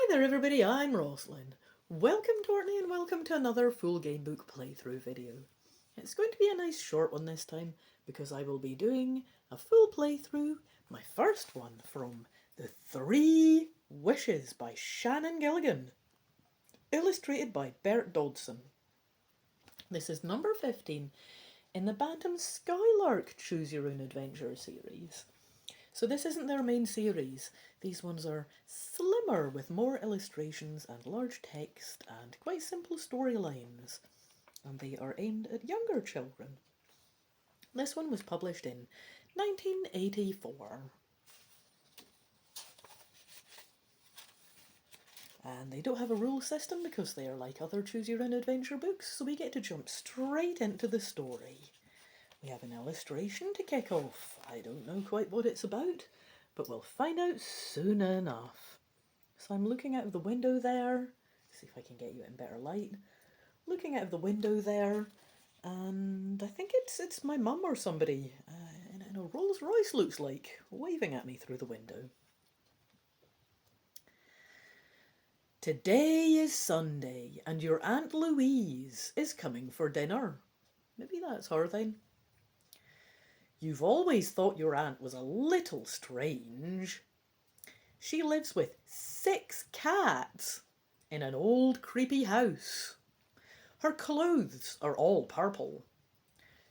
there everybody, I'm Rosslyn. Welcome Courtney and welcome to another full gamebook playthrough video. It's going to be a nice short one this time because I will be doing a full playthrough, my first one from The 3 Wishes by Shannon Gilligan, illustrated by Bert Dodson. This is number 15 in the Bantam-Skylark Choose Your Own Adventure series. So this isn't their main series. These ones are slimmer with more illustrations and large text and quite simple storylines. And they are aimed at younger children. This one was published in 1984. And they don't have a rule system because they are like other Choose Your Own Adventure books, so we get to jump straight into the story. We have an illustration to kick off. I don't know quite what it's about, but we'll find out soon enough. So I'm looking out of the window there. See if I can get you in better light. Looking out of the window there, and I think it's my mum or somebody in a Rolls Royce, looks like, waving at me through the window. Today is Sunday, and your Aunt Louise is coming for dinner. Maybe that's her then. You've always thought your aunt was a little strange. She lives with 6 cats in an old creepy house. Her clothes are all purple.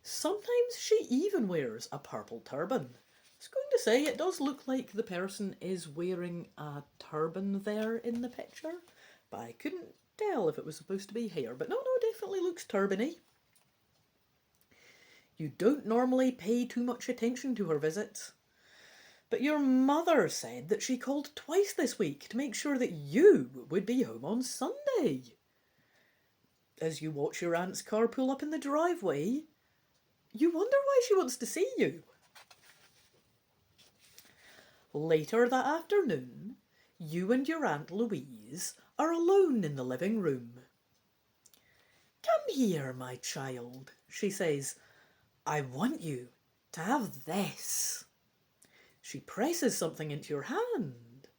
Sometimes she even wears a purple turban. I was going to say it does look like the person is wearing a turban there in the picture, but I couldn't tell if it was supposed to be hair. But no, definitely looks turbany. You don't normally pay too much attention to her visits, but your mother said that she called twice this week to make sure that you would be home on Sunday. As you watch your aunt's car pull up in the driveway, you wonder why she wants to see you. Later that afternoon, you and your Aunt Louise are alone in the living room. Come here, my child, she says. I want you to have this. She presses something into your hand.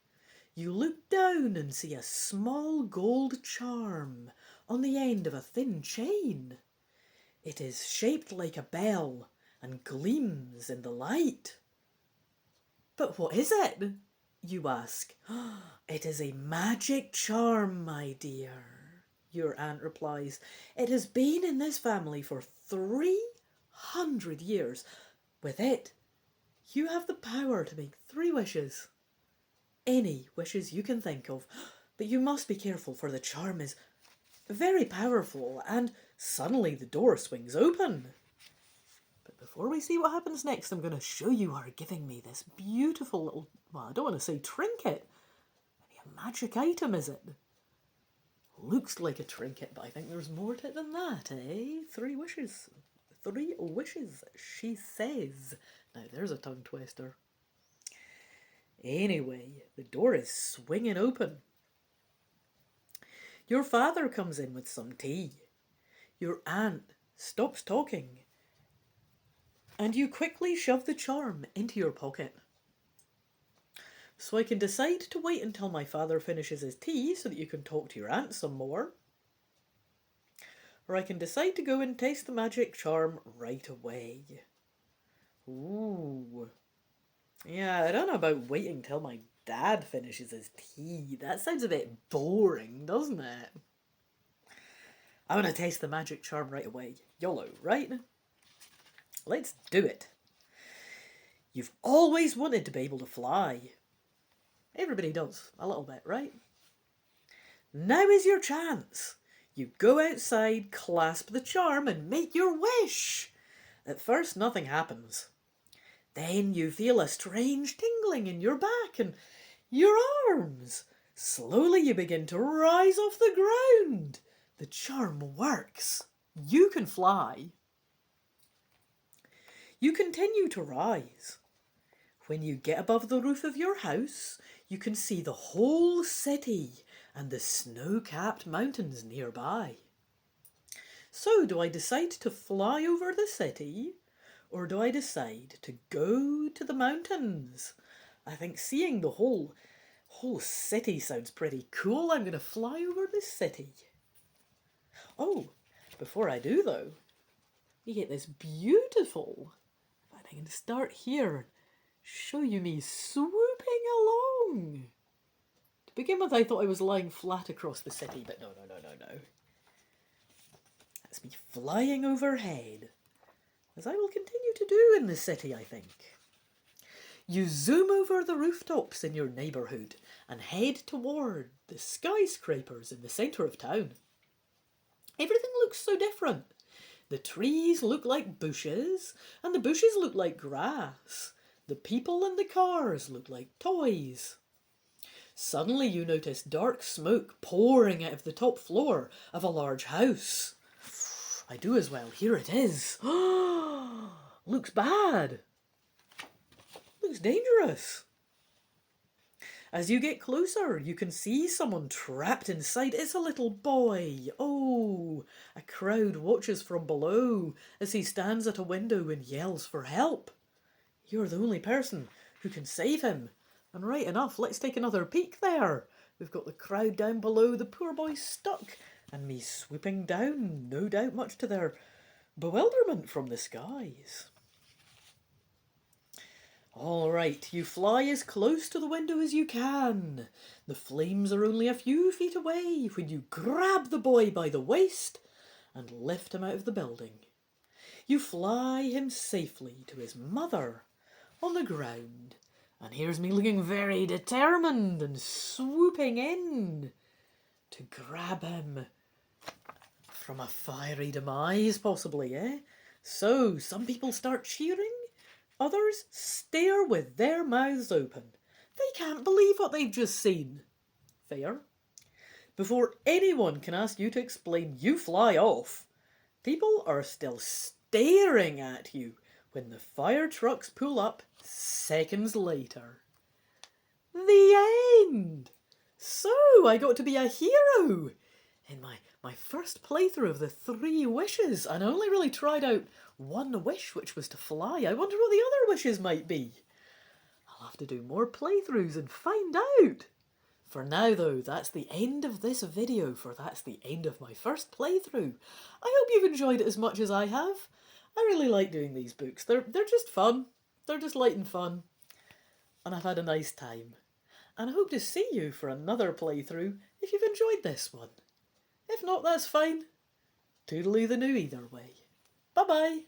You look down and see a small gold charm on the end of a thin chain. It is shaped like a bell and gleams in the light. But what is it? You ask. It is a magic charm, my dear, your aunt replies. It has been in this family for 300 years. With it, you have the power to make 3 wishes. Any wishes you can think of, but you must be careful, for the charm is very powerful, and suddenly the door swings open. But before we see what happens next, I'm going to show you her giving me this beautiful little, well, I don't want to say trinket. Maybe a magic item, is it? Looks like a trinket, but I think there's more to it than that, eh? 3 wishes. 3 wishes, she says. Now there's a tongue twister. Anyway, the door is swinging open. Your father comes in with some tea. Your aunt stops talking, and you quickly shove the charm into your pocket. So I can decide to wait until my father finishes his tea so that you can talk to your aunt some more. Or I can decide to go and taste the magic charm right away. Ooh. Yeah, I don't know about waiting till my dad finishes his tea. That sounds a bit boring, doesn't it? I want to taste the magic charm right away. YOLO, right? Let's do it. You've always wanted to be able to fly. Everybody does, a little bit, right? Now is your chance. You go outside, clasp the charm, and make your wish. At first, nothing happens. Then you feel a strange tingling in your back and your arms. Slowly you begin to rise off the ground. The charm works. You can fly. You continue to rise. When you get above the roof of your house, you can see the whole city and the snow-capped mountains nearby. So, do I decide to fly over the city, or do I decide to go to the mountains? I think seeing the whole Whole city sounds pretty cool. I'm going to fly over the city. Oh, before I do though, you get this beautiful, if I can start here, show you me swooping along. To begin with, I thought I was lying flat across the city, but no. That's me flying overhead, as I will continue to do in the city, I think. You zoom over the rooftops in your neighbourhood and head toward the skyscrapers in the centre of town. Everything looks so different. The trees look like bushes, and the bushes look like grass. The people and the cars look like toys. Suddenly you notice dark smoke pouring out of the top floor of a large house. I do as well. Here it is. Looks bad. Looks dangerous. As you get closer, you can see someone trapped inside. It's a little boy. Oh, a crowd watches from below as he stands at a window and yells for help. You're the only person who can save him. And right enough, let's take another peek there. We've got the crowd down below, the poor boy stuck, and me swooping down, no doubt much to their bewilderment from the skies. All right, you fly as close to the window as you can. The flames are only a few feet away when you grab the boy by the waist and lift him out of the building. You fly him safely to his mother on the ground. And here's me looking very determined and swooping in to grab him from a fiery demise, possibly, eh? So, some people start cheering, others stare with their mouths open. They can't believe what they've just seen. Fair. Before anyone can ask you to explain, you fly off. People are still staring at you when the fire trucks pull up seconds later. The end! So, I got to be a hero in my first playthrough of the 3 wishes, and I only really tried out one wish, which was to fly. I wonder what the other wishes might be. I'll have to do more playthroughs and find out. For now, though, that's the end of this video, for that's the end of my first playthrough. I hope you've enjoyed it as much as I have. I really like doing these books. They're just fun. They're just light and fun. And I've had a nice time. And I hope to see you for another playthrough if you've enjoyed this one. If not, that's fine. Toodaloo the new either way. Bye-bye.